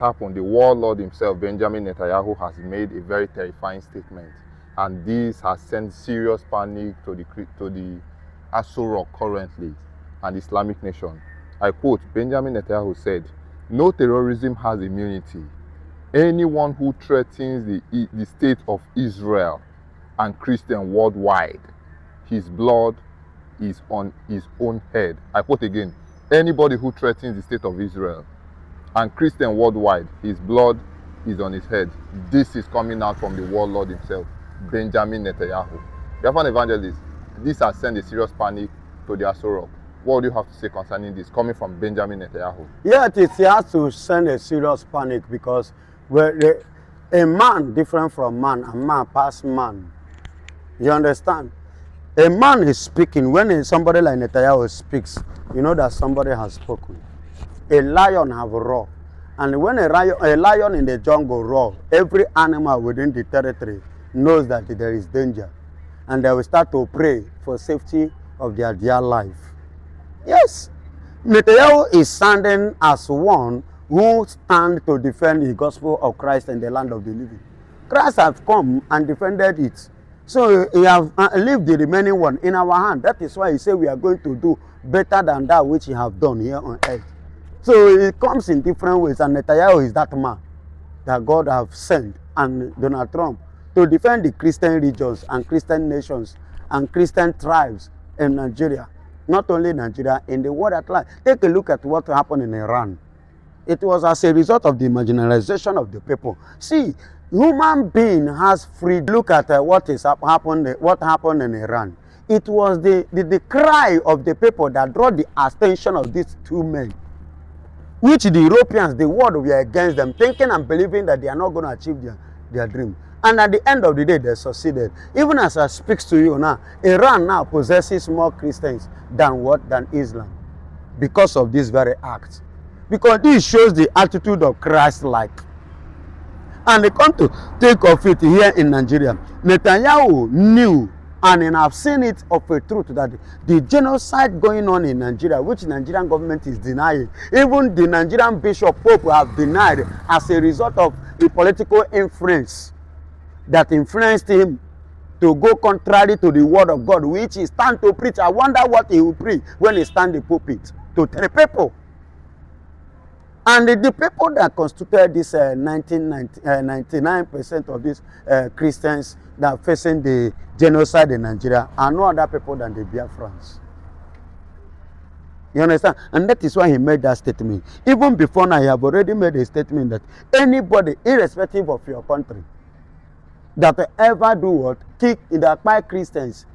happened, the warlord himself, Benjamin Netanyahu, has made a very terrifying statement, and this has sent serious panic to the Aso Rock currently and Islamic nation. I quote, Benjamin Netanyahu said, "No terrorism has immunity. Anyone who threatens the state of Israel and Christians worldwide, his blood is on his own head." I quote again, anybody who threatens the state of Israel and Christian worldwide, his blood is on his head. This is coming out from the warlord himself, Benjamin Netanyahu. Biafran evangelist, this has sent a serious panic to the Aso Rock. What do you have to say concerning this, coming from Benjamin Netanyahu? Yeah, it has to send a serious panic because a man different from man, a man past man. You understand? A man is speaking. When somebody like Netanyahu speaks, you know that somebody has spoken. A lion have roar, and when a lion in the jungle roar, every animal within the territory knows that there is danger, and they will start to pray for safety of their dear life. Yes, Netanyahu is standing as one who stands to defend the gospel of Christ in the land of the living. Christ has come and defended it. So he has left the remaining one in our hand. That is why he said we are going to do better than that which he have done here on earth. So it comes in different ways, and Netanyahu is that man that God have sent, and Donald Trump, to defend the Christian regions and Christian nations and Christian tribes in Nigeria. Not only Nigeria, in the world at large. Take a look at what happened in Iran. It was as a result of the marginalization of the people. See, human being has free. Look at what happened in Iran. It was the cry of the people that drew the attention of these two men, which the Europeans, the world, were against them, thinking and believing that they are not going to achieve their dream. And at the end of the day, they succeeded. Even as I speak to you now, Iran now possesses more Christians than Islam, because of this very act. Because this shows the attitude of Christ-like. And they come to take of it here in Nigeria. Netanyahu knew, and I've seen it of a truth, that the genocide going on in Nigeria, which the Nigerian government is denying, even the Nigerian Bishop Pope have denied as a result of the political influence that influenced him to go contrary to the word of God, which he stand to preach. I wonder what he will preach when he stand the pulpit to tell the people. And the people that constituted this 99% of these Christians that are facing the genocide in Nigeria are no other people than the Biafrans. You understand? And that is why he made that statement. Even before now, he have already made a statement that anybody, irrespective of your country, that ever do what? Kick, that by Christians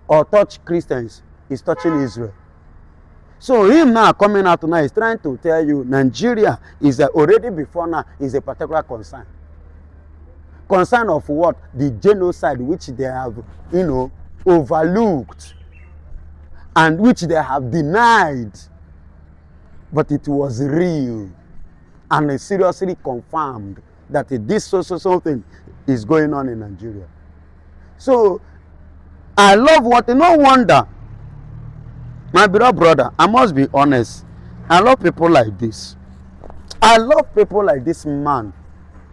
or touch Christians is touching Israel. So him now coming out now is trying to tell you Nigeria is already before now is a particular concern. Concern of what? The genocide which they have, overlooked and which they have denied. But it was real and seriously confirmed that this something is going on in Nigeria. So I love no wonder. My beloved brother, I must be honest. I love people like this. I love people like this man.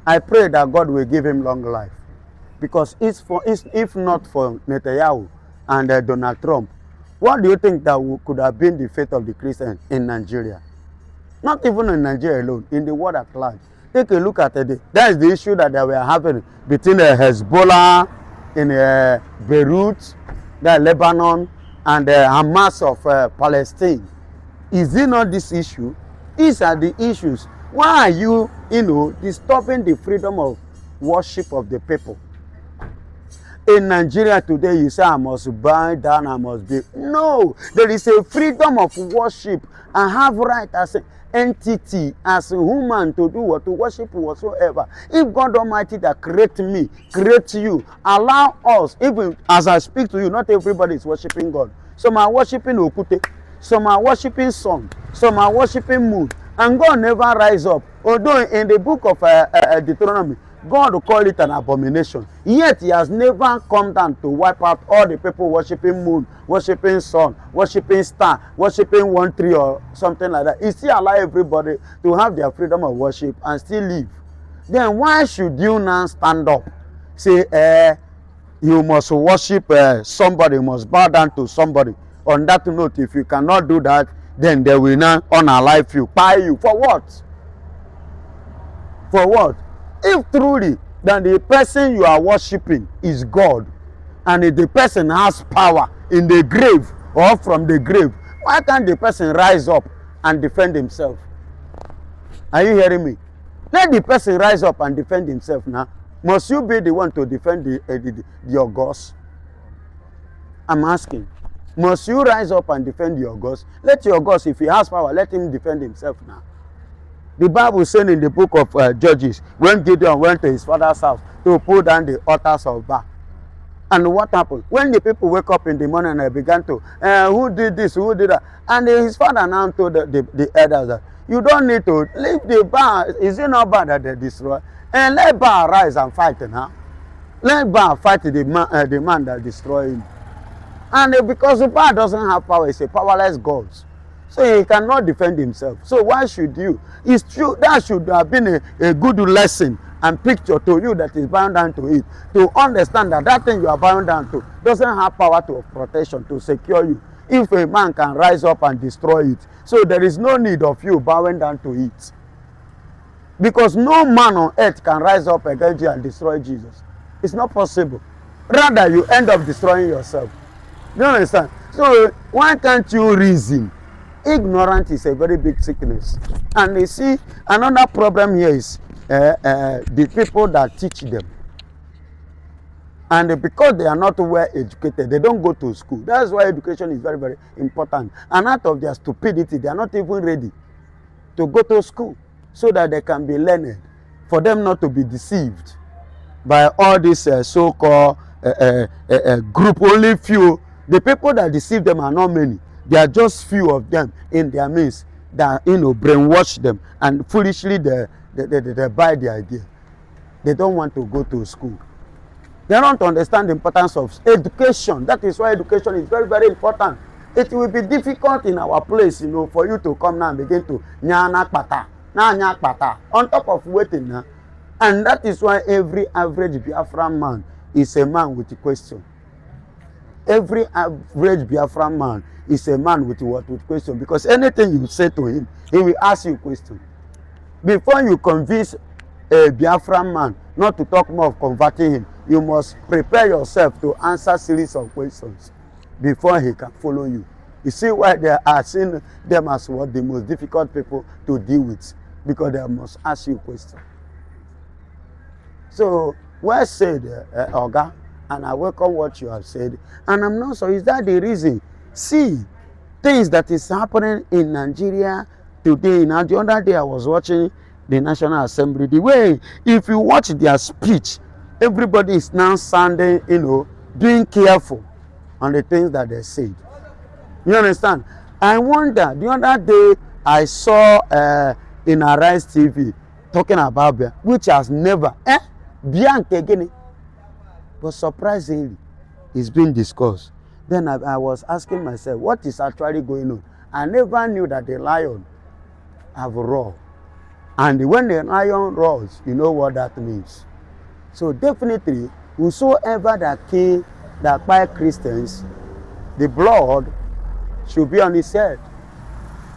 I pray that God will give him long life. Because if not for Netanyahu and Donald Trump, what do you think that could have been the fate of the Christians in Nigeria? Not even in Nigeria alone, in the world at large. Take a look at it. That is the issue that they were having between Hezbollah in Beirut, Lebanon, and the Hamas of Palestine. Is it not this issue? These are the issues. Why are you, disturbing the freedom of worship of the people? In Nigeria today, you say, I must bow down, I must be. No, there is a freedom of worship. I have right as an entity, as a human, to do what? To worship whatsoever. If God Almighty that create me, create you, allow us, even as I speak to you, not everybody is worshiping God. Some are worshiping Okute, some are worshiping sun, some are worshiping moon, and God never rise up. Although in the book of Deuteronomy, God will call it an abomination. Yet he has never come down to wipe out all the people worshiping moon, worshiping sun, worshiping star, worshiping one tree or something like that. He still allow everybody to have their freedom of worship and still live. Then why should you now stand up, say, you must worship somebody, you must bow down to somebody? On that note, if you cannot do that, then they will now unalive you, buy you. For what? For what? If truly that the person you are worshiping is God, and if the person has power in the grave or from the grave, why can't the person rise up and defend himself? Are you hearing me? Let the person rise up and defend himself now. Must you be the one to defend your gods? I'm asking. Must you rise up and defend your gods? Let your gods, if he has power, let him defend himself now. The Bible said in the book of Judges, when Gideon went to his father's house to pull down the altars of Baal. And what happened? When the people wake up in the morning and they began to, who did this, who did that? And his father now told the elders that, you don't need to leave the Baal. Is it not bad that they destroy? And let Baal rise and fight now. Let Baal fight the man that destroyed him. And because Baal doesn't have power, he's a powerless god. So he cannot defend himself. So why should you? It's true, that should have been a good lesson and picture to you that is bound down to it. To understand that that thing you are bound down to doesn't have power to protection, to secure you. If a man can rise up and destroy it, so there is no need of you bowing down to it. Because no man on earth can rise up against you and destroy Jesus. It's not possible. Rather, you end up destroying yourself. You understand? So why can't you reason? Ignorance is a very big sickness. And you see, another problem here is the people that teach them. And because they are not well educated, they don't go to school. That's why education is very, very important. And out of their stupidity, they are not even ready to go to school so that they can be learned, for them not to be deceived by all this so-called group, only few. The people that deceive them are not many. There are just few of them in their midst that, brainwash them, and foolishly they buy the idea. They don't want to go to school. They don't understand the importance of education. That is why education is very, very important. It will be difficult in our place, for you to come now and begin to on top of waiting now. And that is why every average Biafra man is a man with a question. Every average Biafra man is a man with question. Because anything you say to him, he will ask you a question. Before you convince a Biafra man not to talk more of converting him, you must prepare yourself to answer a series of questions before he can follow you. You see why they are seeing them as what the most difficult people to deal with, because they must ask you questions. So, well said, Oga, and I welcome what you have said. And I'm not sure, is that the reason? See, things that is happening in Nigeria today. Now, the other day I was watching the National Assembly. The way, if you watch their speech, everybody is now sounding, being careful on the things that they say. You understand? I wonder, the other day I saw in Arise TV talking about Biafra, which has never, Bianca again. But surprisingly, it's been discussed. Then I was asking myself, what is actually going on? I never knew that the lion have roared. And when the lion roars, you know what that means. So definitely, whosoever that came, that by Christians, the blood should be on his head.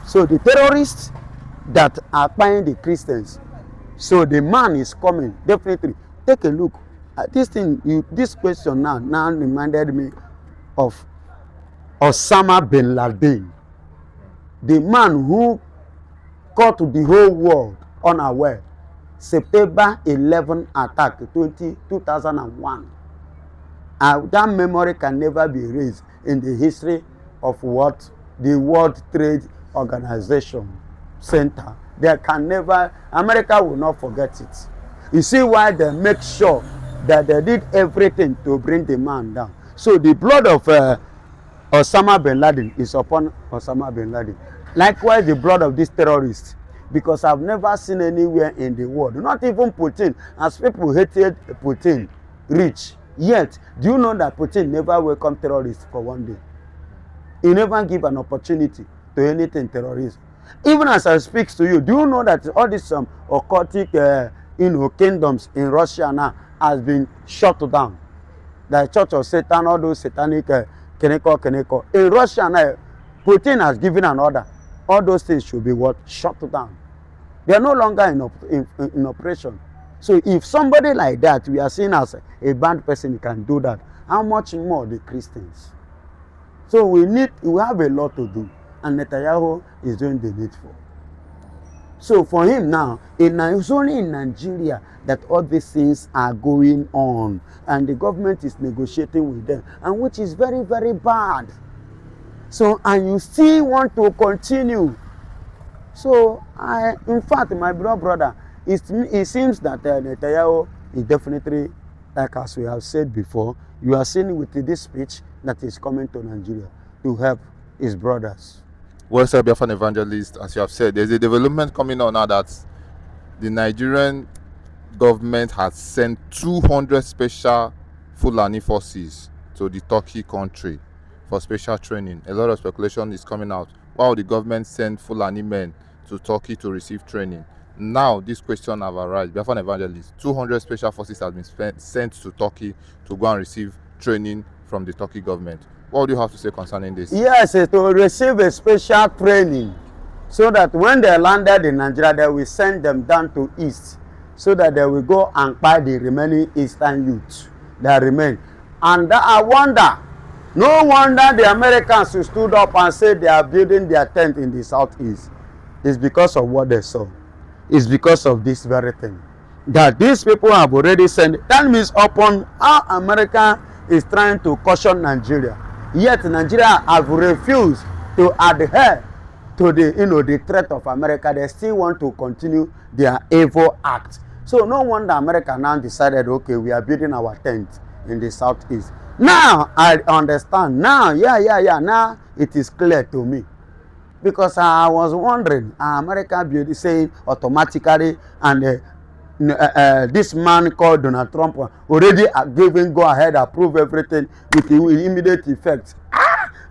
So the terrorists that are buying the Christians, so the man is coming. Definitely, take a look at this thing. This question now reminded me of Osama bin Laden, the man who caught the whole world unaware. September 11 attack 2001. That memory can never be erased in the history of what the World Trade Organization Center. They can never, America will not forget it. You see why they make sure that they did everything to bring the man down. So the blood of Osama bin Laden is upon Osama bin Laden. Likewise, the blood of these terrorists because I've never seen anywhere in the world, not even Putin, as people hated Putin, rich. Yet, do you know that Putin never welcomed terrorists for one day? He never give an opportunity to anything terrorism. Even as I speak to you, do you know that all these occultic kingdoms in Russia now has been shut down? The Church of Satan, all those satanic Keneko. In Russia now, Putin has given an order. All those things should be what? Shut down. They are no longer in operation. So if somebody like that, we are seen as a bad person, can do that, how much more the Christians? So we have a lot to do. And Netanyahu is doing the needful. So for him now, it's only in Nigeria that all these things are going on. And the government is negotiating with them. And which is very, very bad. So, and you still want to continue. So, in fact, my brother, it seems that Netanyahu is definitely, like as we have said before, you are seeing with this speech that is coming to Nigeria to help his brothers. Well, sir, Biafran evangelist, as you have said, there's a development coming on now that the Nigerian government has sent 200 special Fulani forces to the Turkey country for special training. A lot of speculation is coming out. Why would the government send Fulani men to Turkey to receive training? Now, this question have arisen. Biafran evangelist, 200 special forces have been sent to Turkey to go and receive training from the Turkey government. What do you have to say concerning this? Yes, to receive a special training so that when they landed in Nigeria, they will send them down to East so that they will go and buy the remaining Eastern youth that remain. And I wonder, no wonder the Americans who stood up and said they are building their tent in the Southeast. It's because of what they saw. It's because of this very thing. That these people have already sent. That means upon how America is trying to caution Nigeria. Yet Nigeria have refused to adhere to the threat of America. They still want to continue their evil act. So no wonder America now decided, okay, we are building our tent in the Southeast. Now I understand. Now, now it is clear to me. Because I was wondering, America build saying automatically, and this man called Donald Trump already giving go ahead, approve everything with immediate effect.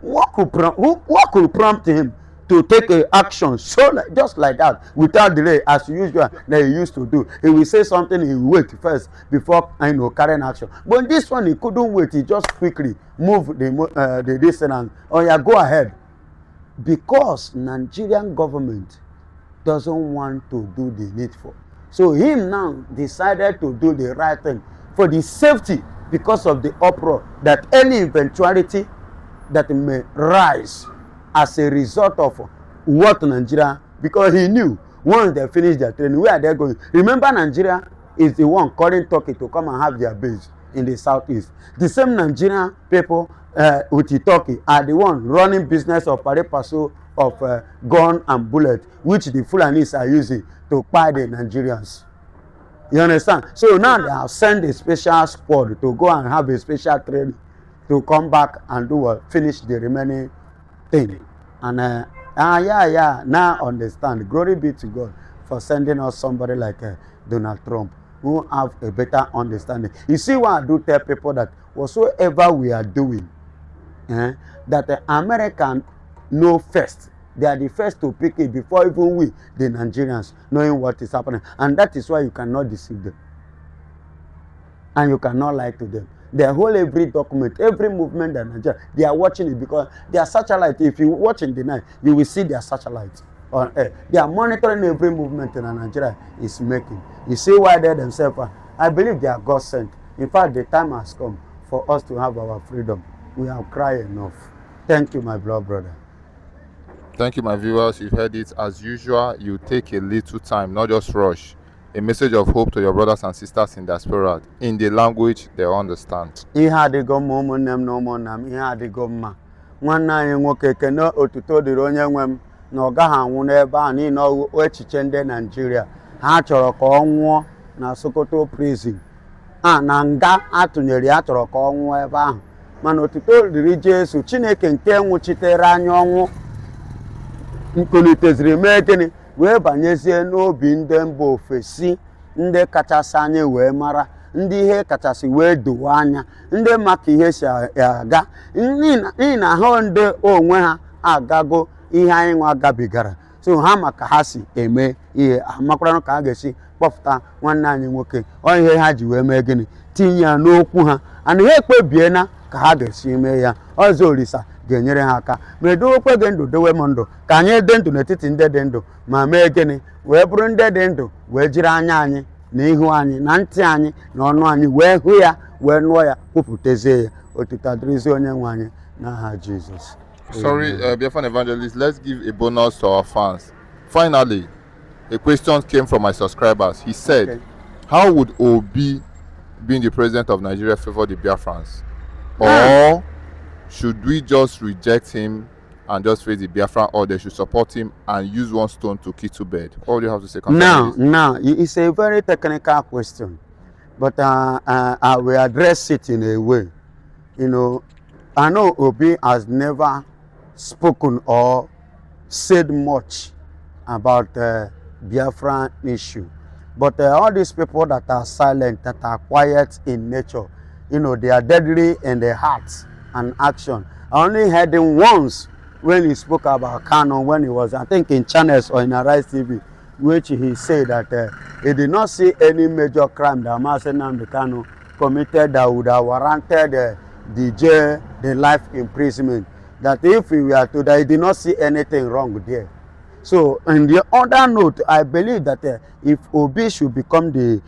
What could prompt him to take action just like that without delay, as usual that he used to do? He will say something, he will wait first before carrying action. But this one he couldn't wait. He just quickly moved the distance. Oh yeah, go ahead. Because Nigerian government doesn't want to do the needful. So him now decided to do the right thing for the safety, because of the uproar that any eventuality that may rise as a result of what Nigeria, because he knew once they finish their training, where are they going? Remember, Nigeria is the one calling Turkey to come and have their base in the Southeast. The same Nigerian people with the Turkey are the one running business of pari passu of gun and bullet, which the Fulanis are using to buy the Nigerians. You understand? So now they have sent a special squad to go and have a special training to come back and do finish the remaining thing. And now understand. Glory be to God for sending us somebody like Donald Trump, who have a better understanding. You see why I do tell people that whatsoever we are doing, that the American know first. They are the first to pick it before even we, the Nigerians, knowing what is happening. And that is why you cannot deceive them. And you cannot lie to them. They hold every document, every movement that Nigeria, they are watching it, because their satellite, if you watch in the night, you will see their satellite on air. They are monitoring every movement that Nigeria is making. You see why they themselves are. I believe they are God sent. In fact, the time has come for us to have our freedom. We have cried enough. Thank you, my blood brother. Thank you, my viewers. You've heard it. As usual, you take a little time, not just rush. A message of hope to your brothers and sisters in diaspora in the language they understand. Ihe adịgo mma ụmụnne m na ụmụnna m, ihe adịgo mma. Nwanne anyị nwoke kene otuto dịrị onye nwe m na ọ gaghị anwụ n'ebe ahụ n'ihi na echiche ndị Nigeria ha chọrọ ka ọ nwụọ na Sokoto prison. Na nga atụnyere ya chọrọ ka ọ nwụọ ebe ahụ. Mana otuto dịrị Jesu, Chineke nke nwụchitere anyị ọnwụ nkuliteziri mee gịnị wee banyezie n'obi ndị mba ofesi ndị kachasị anyị wee mara ndị ihe kachasị wee dowe anya ndị maka ihe si aga n'ihi na ha ndị onwe ha agago ihe anyị nwa gabigara so ha maka ha si eme ihe amakwara ka ha ga-esi kpọpụta nwanne anyị nwoke ọ ihe ha ji wee mee gịnị tinye ya n'okwu ha ana ha ekpebiena ka ha ga-esi mee ya ọzọ Olisa ga-enyere ha aka ma edowekwe gị ndụ dowe m ndụ ka anyị dị ndụ n'etiti ndị dị ndụ ma mee gịnị wee bụrụ ndị dị ndụ wee jiri anya anyị na ihu anyị na ntị anyị na ọnụ anyị wee hụ ya wee nụọ ya kwupụtazie ya otuto dịrịzie onye nwe anyị n'aha Jizọs. Sorry, Biafran evangelist, let's give a bonus to our fans. Finally, a question came from my subscribers. He said, okay, how would Obi, being the president of Nigeria, favor the Biafrans? Or should we just reject him and just face the Biafran, or they should support him and use one stone to kill two birds? What do you have to say? Now, it's a very technical question, but I will address it in a way. You know, I know Obi has never spoken or said much about the Biafran issue, but all these people that are silent, that are quiet in nature, you know, they are deadly in their hearts and action. I only heard him once when he spoke about Kano, when he was, I think, in channels or in Arise TV, which he said that he did not see any major crime that Master Nnamdi Kanu committed that would have warranted the jail, the life imprisonment. That if we were to, that he did not see anything wrong there. So, on the other note, I believe that if Obi should become the,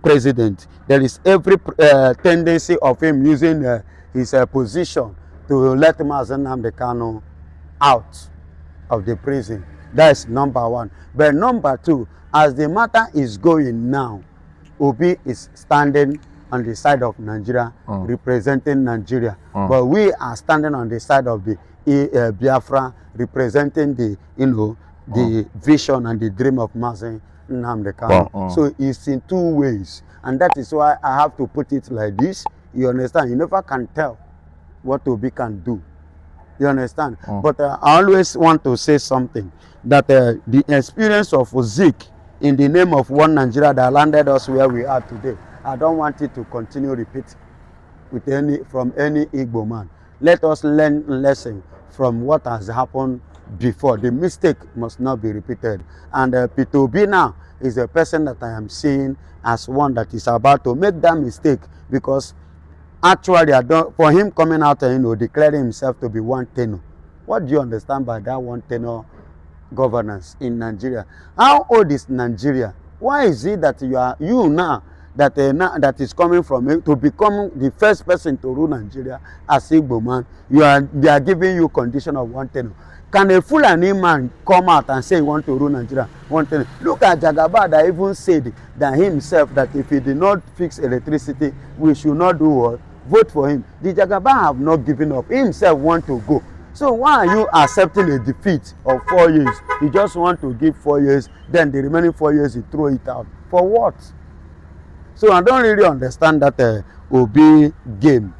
president, there is every tendency of him using his position to let Master Nnamdi Kanu out of the prison. That's number one. But number two, as the matter is going now, Obi is standing on the side of Nigeria, representing Nigeria. But we are standing on the side of the Biafra, representing the, the vision and the dream of Mazi Nnamdi Kanu. So it's in two ways. And that is why I have to put it like this. You understand? You never can tell what Obi can do. You understand? But I always want to say something, that the experience of Zeke in the name of one Nigeria that landed us where we are today, I don't want it to continue repeat with from any Igbo man. Let us learn lesson from what has happened before. The mistake must not be repeated. And Peter Obi now is a person that I am seeing as one that is about to make that mistake, because actually, for him coming out and declaring himself to be one tenor. What do you understand by that one tenor governance in Nigeria? How old is Nigeria? Why is it that you now that is coming from him to become the first person to rule Nigeria as Igbo man? They are giving you condition of one tenor. Can a Fulani man come out and say he want to rule Nigeria one tenor? Look at Jagaba that even said that himself that if he did not fix electricity, we should not do what? Vote for him. The Jagaba have not given up. He himself want to go. So why are you accepting a defeat of 4 years? You just want to give 4 years, then the remaining 4 years you throw it out. For what? So I don't really understand that Obi game,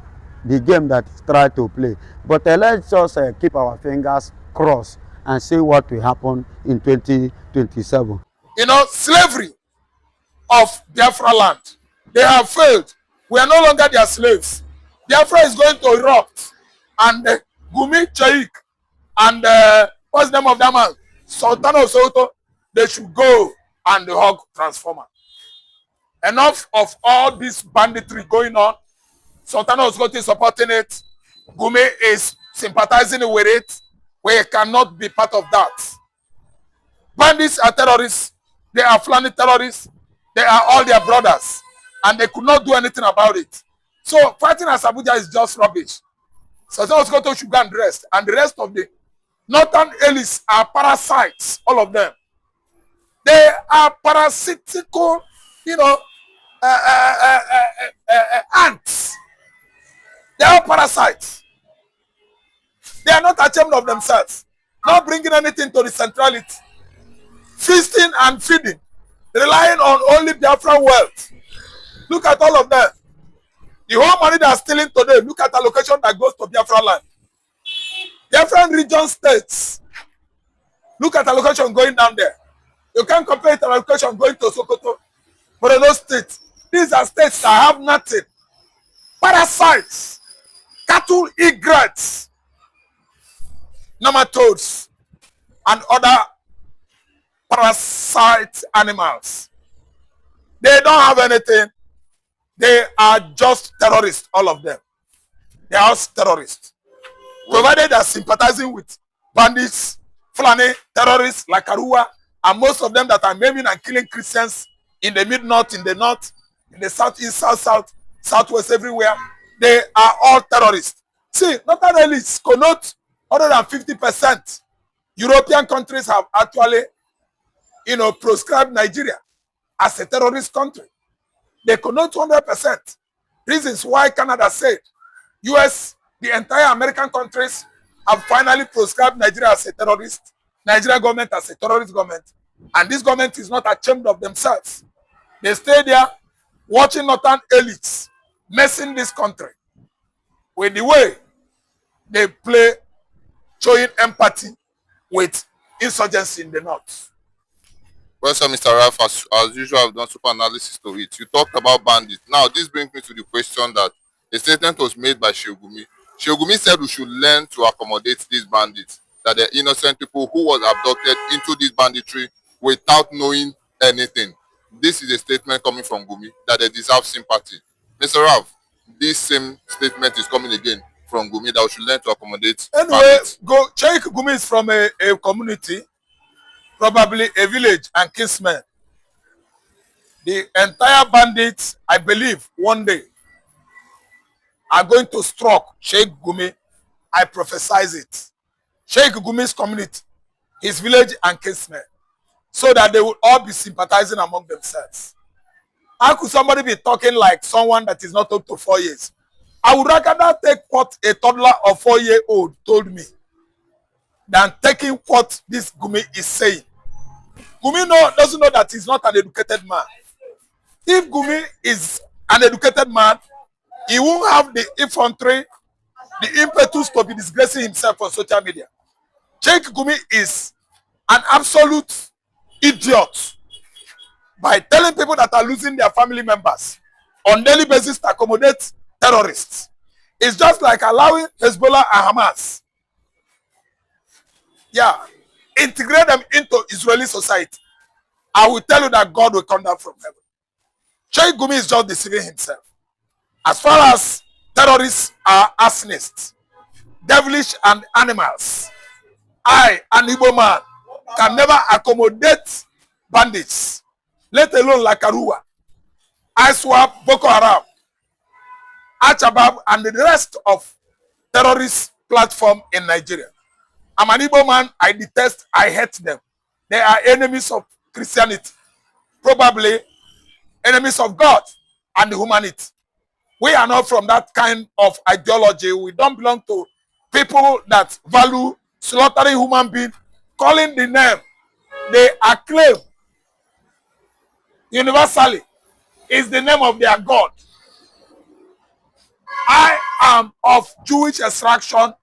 the game that he tried to play. But let's just keep our fingers crossed and see what will happen in 2027. You know, slavery of Biafra land. They have failed. We are no longer their slaves. Biafra is going to erupt. And Gumi Chaik and what's the name of that man? Sultan of Soto, they should go and hug Transformer. Enough of all this banditry going on. Sultan of Soto is supporting it. Gumi is sympathizing with it. We cannot be part of that. Bandits are terrorists. They are Fulani terrorists. They are all their brothers. And they could not do anything about it. So fighting as Abuja is just rubbish. Sultan of Soto should go and rest. And the rest of the northern elites are parasites, all of them. They are parasitical, ants. They are parasites. They are not ashamed of themselves, not bringing anything to the centrality. Feasting and feeding, relying on only Biafran wealth. Look at all of them. The whole money they are stealing today, look at the allocation that goes to Biafran land. Biafran region states, look at the allocation going down there. You can't compare education going to Sokoto, Borno State. These are states that have nothing. Parasites, cattle egrets, nematodes, and other parasite animals. They don't have anything. They are just terrorists, all of them. They are just terrorists. Provided they are sympathizing with bandits, Fulani, terrorists like Arua, and most of them that are maiming and killing Christians in the mid-north, in the southeast, south, southwest, everywhere. They are all terrorists. See, not only connote other than 50%. European countries have actually, proscribed Nigeria as a terrorist country. They connote 100%. Reasons why Canada said, US, the entire American countries have finally proscribed Nigeria as a terrorist, Nigeria government as a terrorist government. And this government is not ashamed of themselves. They stay there watching northern elites messing this country with the way they play, showing empathy with insurgency in the north. Well, sir, Mr. Ralph, as usual, I've done super analysis to it. You talked about bandits. Now, this brings me to the question that a statement was made by Shogumi. Shogumi said we should learn to accommodate these bandits, that they're innocent people who was abducted into this banditry without knowing anything. This is a statement coming from Gumi that they deserve sympathy. Mr. Ralph, this same statement is coming again from Gumi that we should learn to accommodate bandits. Sheikh Gumi is from a community, probably a village and kinsmen. The entire bandits, I believe, one day are going to stroke Sheikh Gumi. I prophesize it. Sheikh Gumi's community, his village and kinsmen, so that they will all be sympathizing among themselves. How could somebody be talking like someone that is not up to 4 years? I would rather take what a toddler of 4-year-old told me than taking what this Gumi is saying. Gumi doesn't know that he's not an educated man. If Gumi is an educated man, he won't have the infantry, the impetus to be disgracing himself on social media. Sheikh Gumi is an absolute idiot by telling people that are losing their family members on daily basis to accommodate terrorists. It's just like allowing Hezbollah and Hamas, integrate them into Israeli society. I will tell you that God will come down from heaven. Sheikh Gumi is just deceiving himself. As far as terrorists are arsonists, devilish and animals, I, an Igbo man, can never accommodate bandits, let alone like Arua, ISWAP, Boko Haram, Al-Shabaab, and the rest of terrorist platform in Nigeria. I'm an Igbo man. I detest, I hate them. They are enemies of Christianity, probably enemies of God and humanity. We are not from that kind of ideology. We don't belong to people that value slaughtering human beings, calling the name they acclaim universally is the name of their God. I am of Jewish extraction.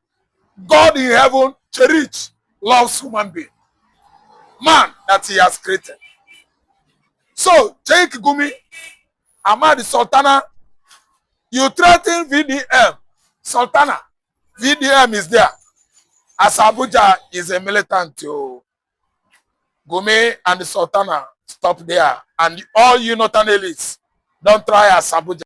God in heaven, Cherich, loves human being, man that he has created. So, Sheikh Gumi, Ahmad Sultana, you threaten VDM. Sultana, VDM is there. As Abuja is a militant, Gumi and the Sultana stop there. And all you Northern elites, don't try as Abuja.